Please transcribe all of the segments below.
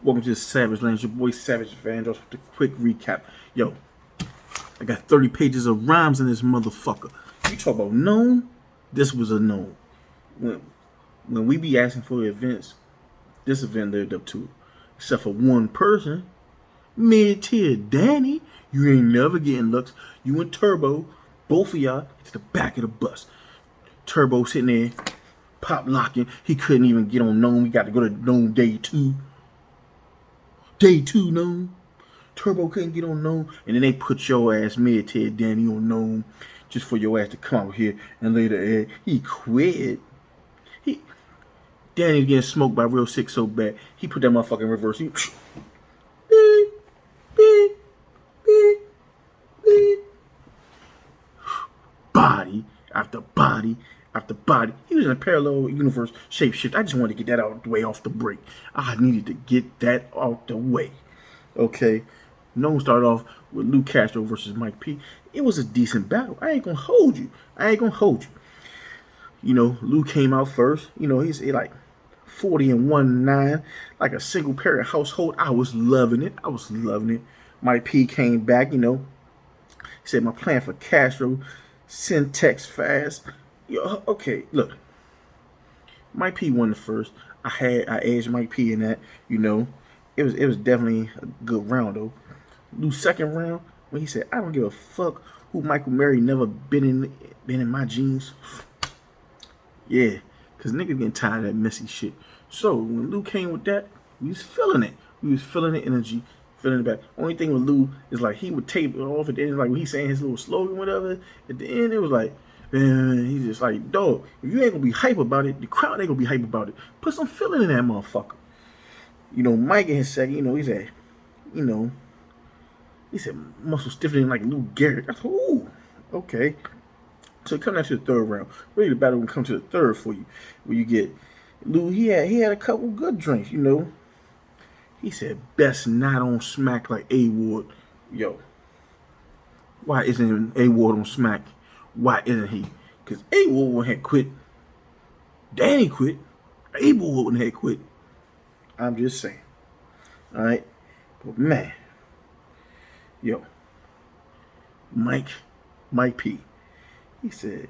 Welcome to the Savage Lands. Your boy Savage Van. Just with a quick recap. Yo, I got 30 pages of rhymes in this motherfucker. You talk about Nome? This was a Nome. When we be asking for events, this event lived up to it. Except for one person, mid-tier Danny. You ain't never getting looks. You and Turbo, both of y'all, to the back of the bus. Turbo sitting there, pop locking. He couldn't even get on Nome. He got to go to Nome day 2. Day 2, Nome. Turbo couldn't get on Nome. And then they put your ass, mid-tier Danny, on Nome just for your ass to come out here and lay the egg. He quit. Danny's getting smoked by Real Sick so bad. He put that motherfucker in reverse. He beep, beep, beep, beep. Body after body after body. He was in a parallel universe shapeshift. I just wanted to get that out the way off the break. I needed to get that out the way. Okay. Nome started off with Lou Castro versus Mike P. It was a decent battle. I ain't gonna hold you. You know, Lou came out first. You know, he's like 40-1-9, like a single parent household. I was loving it. Mike P came back, you know. He said, my plan for Castro, send text fast. Yo, okay, look. Mike P won the first. I edged Mike P in that, you know. It was definitely a good round though. Lou's second round, when he said, I don't give a fuck who Michael Murray never been in my jeans. Yeah, because niggas getting tired of that messy shit. So when Lou came with that, we was feeling it. We was feeling the energy, feeling it back. Only thing with Lou is like he would tape it off at the end, like when he's saying his little slogan, whatever. At the end, it was like, man, he's just like, dog, if you ain't gonna be hype about it, the crowd ain't gonna be hype about it. Put some feeling in that motherfucker. You know, Mike in his second, you know, he said muscle stiffening like Lou Gehrig. I thought, ooh, okay. So come down to the third round. Really, the battle will come to the third for you, where you get Lou. He had a couple good drinks, you know. He said, "Best not on smack like A Ward." Yo, why isn't A Ward on smack? Why isn't he? Because A Ward wouldn't have quit. Danny quit. A Ward wouldn't have quit. I'm just saying. All right, but man, yo, Mike P. He said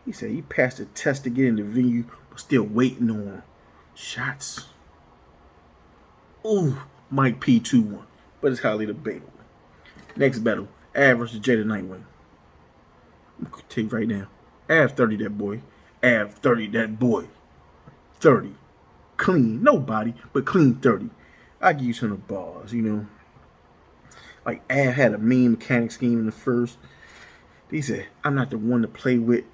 he passed the test to get in the venue, but still waiting on shots. Ooh, Mike P 2-1, but it's highly debatable. Next battle, Av versus Jada Nightwing. I'm gonna tell you right now, Av 30 that boy. Av 30 that boy. 30. Clean, no body, but clean 30. I give you some of the bars, you know. Like Av had a mean mechanic scheme in the first. He said, I'm not the one to play with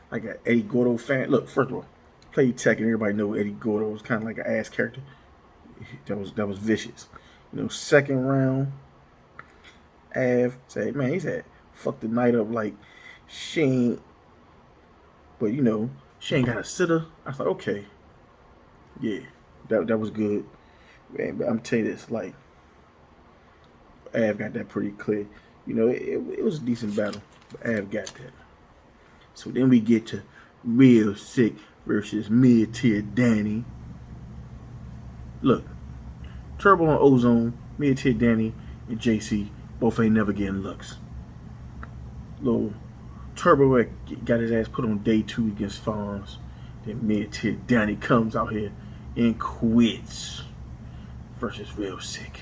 like an Eddie Gordo fan. Look, first of all, played Tekken. Everybody know Eddie Gordo was kind of like an ass character. That was vicious. You know, second round, Av said, man, he said, fuck the night up like she ain't, but you know, she ain't got a sitter. I thought, okay, yeah, that was good. Man, but I'm telling you this, like, Av got that pretty clear. You know, it was a decent battle, but Av got that. So then we get to Real Sick versus mid-tier Danny. Look, Turbo and Ozone, mid-tier Danny, and JC both ain't never getting looks. Little Turbo got his ass put on day 2 against Fonz. Then mid-tier Danny comes out here and quits versus Real Sick.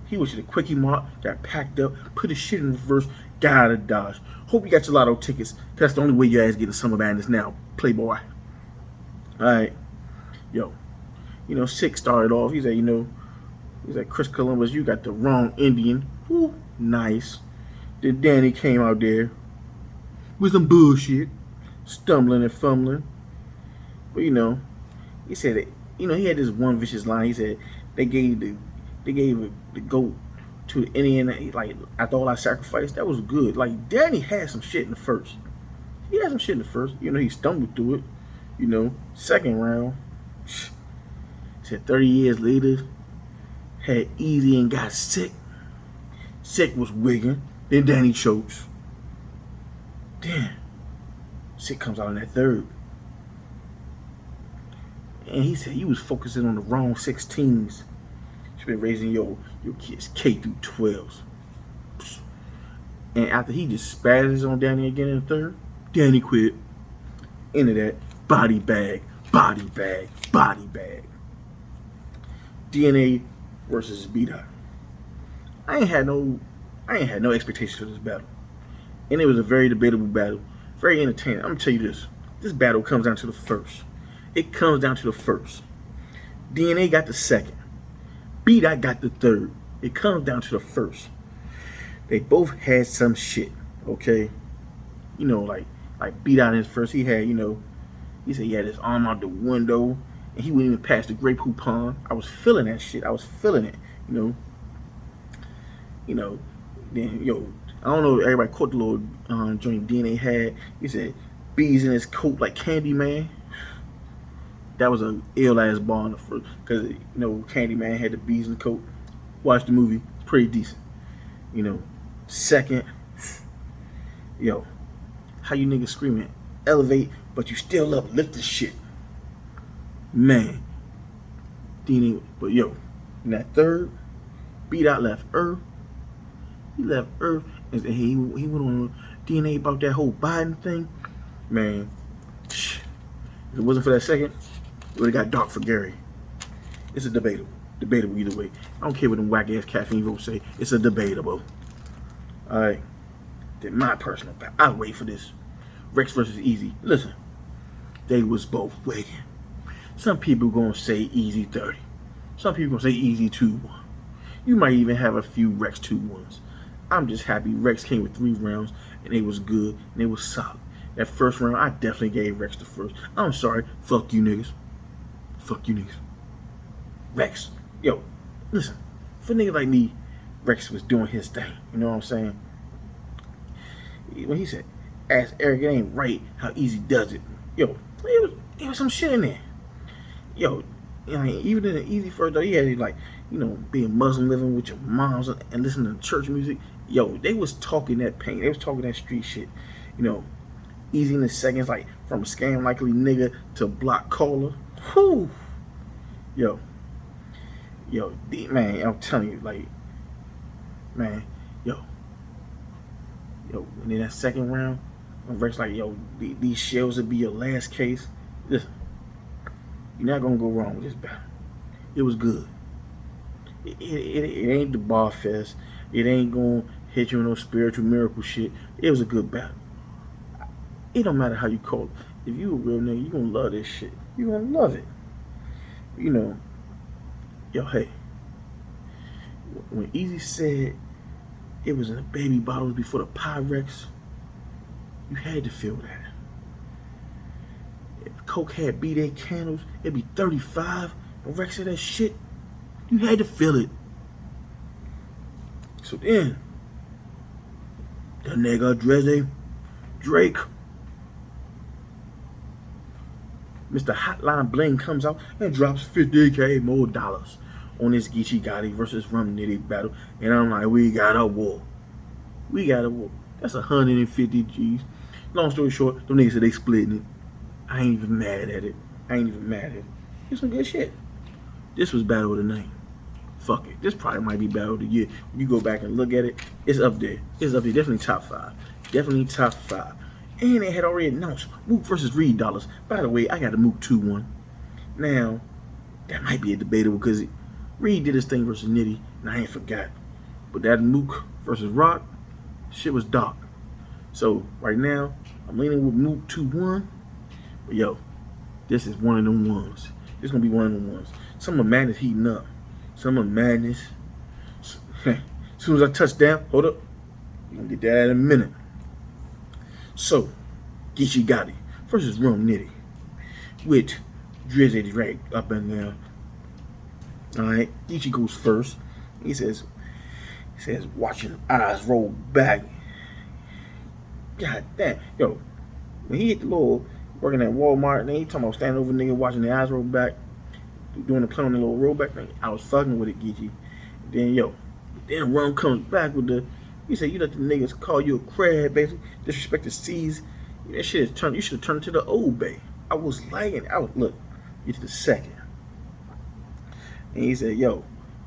He went to the quickie mark, got packed up, put his shit in reverse, got out of Dodge. Hope you got your lotto tickets, because that's the only way your ass getting Summer Madness now, Playboy. Alright. Yo. You know, Sick started off. He's like, Chris Columbus, you got the wrong Indian. Ooh, nice. Then Danny came out there with some bullshit, stumbling and fumbling. But you know, he said it. You know, he had this one vicious line. He said they gave the goat to the Indian, like, after all I sacrificed. That was good. Like, Danny had some shit in the first. You know, he stumbled through it. You know, second round, said 30 years later, had easy and got sick. Sick was wigging. Then Danny chokes. Damn. Sick comes out in that third. And he said you was focusing on the wrong 16s. You been raising your kids K through 12s. And after he just spazzes on Danny again in the third, Danny quit. Into that body bag, body bag, body bag. DNA versus B-Dot. I ain't had no expectations for this battle. And it was a very debatable battle. Very entertaining. I'm gonna tell you this. This battle comes down to the first. It comes down to the first. DNA got the second. B-Dot got the third. It comes down to the first. They both had some shit, okay? You know, like B-Dot in his first, he had, he said he had his arm out the window, and he wouldn't even pass the grape coupon. I was feeling that shit. I was feeling it, Then, I don't know if everybody caught the little joint DNA had. He said, bees in his coat like Candyman. That was a ill ass bar in the first, because Candyman had the bees in the coat. Watch the movie, it's pretty decent. Second, how you niggas screaming, elevate, but you still uplift the shit, man. DNA, but in that third, B-Dot left Earth. He left Earth, and he went on DNA about that whole Biden thing, man. If it wasn't for that second, it would have got dark for Gary. It's a debatable either way. I don't care what them whack ass caffeine folks say. It's a debatable. All right. Then my personal battle. I wait for this. Rex versus Easy. Listen, they was both waiting. Some people gonna say Easy 30. Some people gonna say Easy 2-1. You might even have a few Rex 2-1s. I'm just happy Rex came with 3 rounds and they was good and they was solid. That first round, I definitely gave Rex the first. I'm sorry. Fuck you niggas. Fuck you niggas. Rex. Listen. For niggas like me, Rex was doing his thing. You know what I'm saying? When he said, ask Eric, it ain't right how Easy does it. There was some shit in there. Even in the Easy first, though, he had being Muslim, living with your moms and listening to church music. They was talking that pain. They was talking that street shit. Easy in the seconds, like from a scam likely nigga to block caller. Whew. Man, I'm telling you, and in that second round, when Rex these shells will be your last case. Listen, you're not gonna go wrong with this battle. It was good. It ain't the bar fest. It ain't gonna hit you with no spiritual miracle shit. It was a good battle. It don't matter how you call it. If you a real nigga, you gonna love this shit. You gonna love it. Hey. When Easy said it was in the baby bottles before the Pyrex, you had to feel that. If Coke had B-Day candles, it'd be 35. When Rex said that shit, you had to feel it. So then, the nigga Drake, Mr. Hotline Bling comes out and drops 50K more dollars on this Geechee Gotti versus Rum Nitty battle. And I'm like, we got a war. That's 150 G's. Long story short, them niggas said they splitting it. I ain't even mad at it. It's some good shit. This was battle of the night. Fuck it. This probably might be battle of the year. When you go back and look at it, it's up there. Definitely top 5. And they had already announced Mook versus Reed dollars. By the way, I got a Mook 2-1. Now, that might be a debatable because Reed did his thing versus Nitty, and I ain't forgot. But that Mook versus Rock, shit was dark. So right now, I'm leaning with Mook 2-1. But this is one of them ones. This gonna be one of them ones. Some of Madness heating up. Some of Madness. As soon as I touch down, hold up. You're gonna get that in a minute. So, Geechee Gotti versus Rum Nitty with Drizzy right up and down. Alright, Geechee goes first. He says, watching eyes roll back. God damn. When he hit the little working at Walmart, and he talking about standing over nigga watching the eyes roll back, doing the play on the little rollback thing, I was fucking with it, Geechee. Then Rum comes back with he said, you let the niggas call you a crab, basically. Disrespect the C's. That shit is turned. You should have turned it to the old bay. I was liking it. Look, Get to the second. And he said, yo,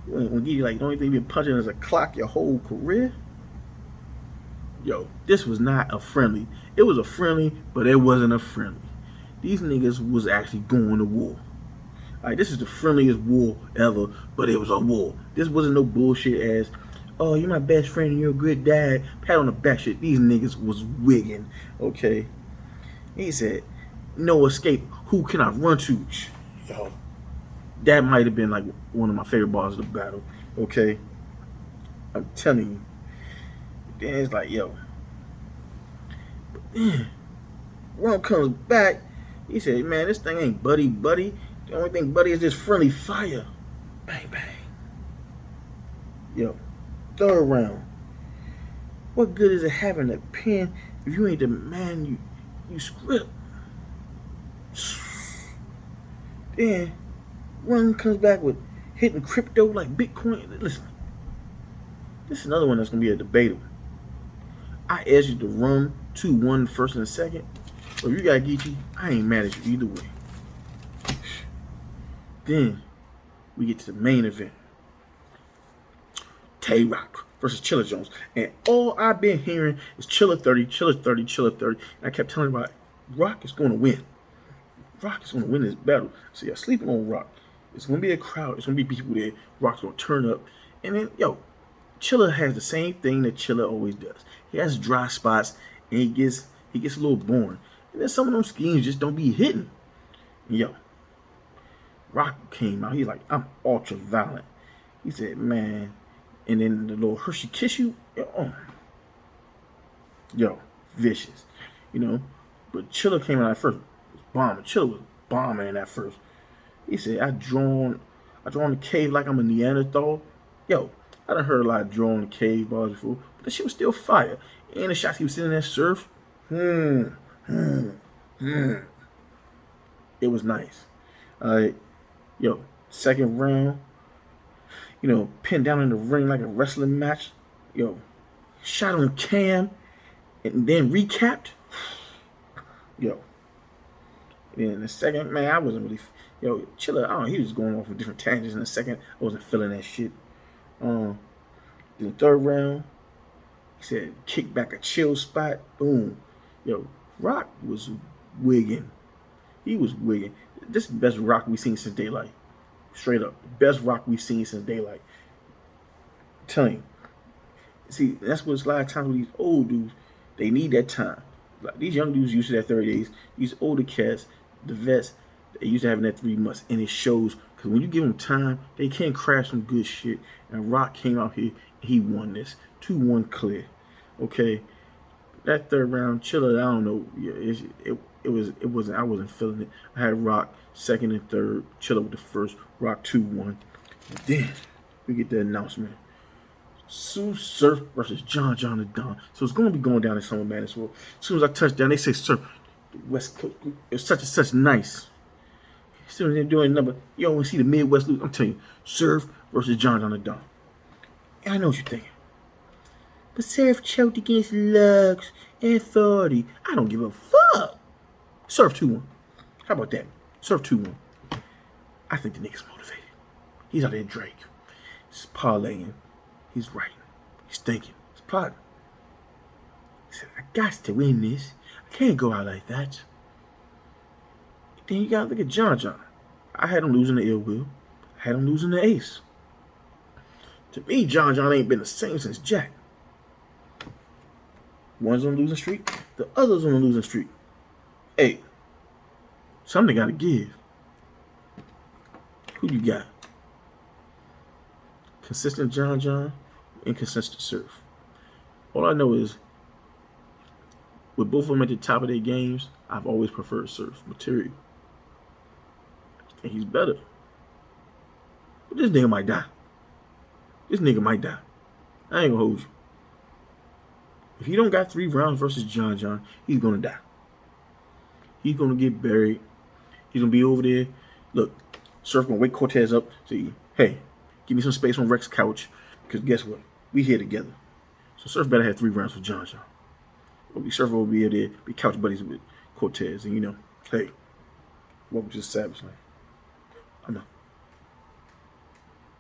when you like the only thing you've been punching is a clock your whole career. Yo, this was not a friendly. It was a friendly, but it wasn't a friendly. These niggas was actually going to war. Like, this is the friendliest war ever, but it was a war. This wasn't no bullshit as, oh, you're my best friend and you're a good dad. Pat on the back shit. These niggas was wigging, okay? He said, no escape. Who can I run to? Yo, that might have been like one of my favorite bars of the battle, okay? I'm telling you. Then it's like, yo. But then, Ron comes back. He said, man, this thing ain't buddy. The only thing buddy is this friendly fire. Bang, bang. Yo, third round. What good is it having a pen if you ain't the man you script? Then Ron comes back with hitting crypto like Bitcoin. Listen, this is another one that's gonna be a debatable. I asked you to run 2-1 first and second. But if you got Geechee, I ain't mad at you either way. Then we get to the main event. Tay-Rock versus Chilla Jones. And all I've been hearing is Chilla 30, Chilla 30, Chilla 30. And I kept telling you about Rock is going to win. Rock is going to win this battle. So you're sleeping on Rock. It's going to be a crowd. It's going to be people there. Rock's going to turn up. And then, yo, Chilla has the same thing that Chilla always does. He has dry spots and he gets a little boring. And then some of them schemes just don't be hitting. Yo, Rock came out. He's like, I'm ultra violent. He said, man. And then the little Hershey kiss you. Yo, vicious. You know. But Chilla came out at first. Bombing. Chilla was bombing in that first. He said, I drawn the cave like I'm a Neanderthal. Yo, I done heard a lot of drawing the cave bars before. But the shit was still fire. And the shots he was sitting in that surf. It was nice. Yo, second round, you know, pinned down in the ring like a wrestling match. Yo, shot on cam and then recapped. Yo. Then the second, man, I wasn't really, Chilla, I don't know, he was going off with different tangents in the second. I wasn't feeling that shit. Then the third round, he said, kick back a chill spot. Boom. Yo, Rock was wigging. He was wigging. This is the best Rock we've seen since Daylight. Straight up. Best Rock we've seen since Daylight. I'm telling you. See, that's what a lot of times with these old dudes, they need that time. Like, these young dudes used to that 30 days. These older cats, the vets, they used to having that 3 months. And it shows. Because when you give them time, they can craft some good shit. And Rock came out here and he won this. 2-1 clear. Okay. That third round, Chilla, I don't know. Yeah, it wasn't. I wasn't feeling it. I had Rock second and third. Chilla with the first. Rock 2-1. And then we get the announcement: Sue Surf versus John the Don. So it's going to be going down in Summer Madness. Well, as soon as I touch down, they say Surf. The West Coast. It's such and such nice. As soon as they're doing a number, you don't want to see the Midwest lose. I'm telling you, Surf versus John the Don. And I know what you're thinking. But Surf choked against Lux and 40. I don't give a fuck. Surf 2-1. How about that? Surf 2-1. I think the nigga's motivated. He's out there Drake. He's parlaying. He's writing. He's thinking. He's plotting. He said, I got to win this. I can't go out like that. Then you gotta look at John. I had him losing the Ill Will. I had him losing the Ace. To me, John ain't been the same since Jack. One's on a losing streak, the other's on a losing streak. Hey, something gotta give. Who you got? Consistent John, inconsistent Surf. All I know is, with both of them at the top of their games, I've always preferred Surf material. I think he's better. But this nigga might die. I ain't gonna hold you. If he don't got 3 rounds versus John, he's gonna die. He's gonna get buried. He's gonna be over there. Look, Surf gonna wake Cortez up. Say, hey, give me some space on Rex's couch. Because guess what? We here together. So Surf better have 3 rounds with John. Surf will be there, be couch buddies with Cortez. And hey, welcome to the Savage Land. I'm done.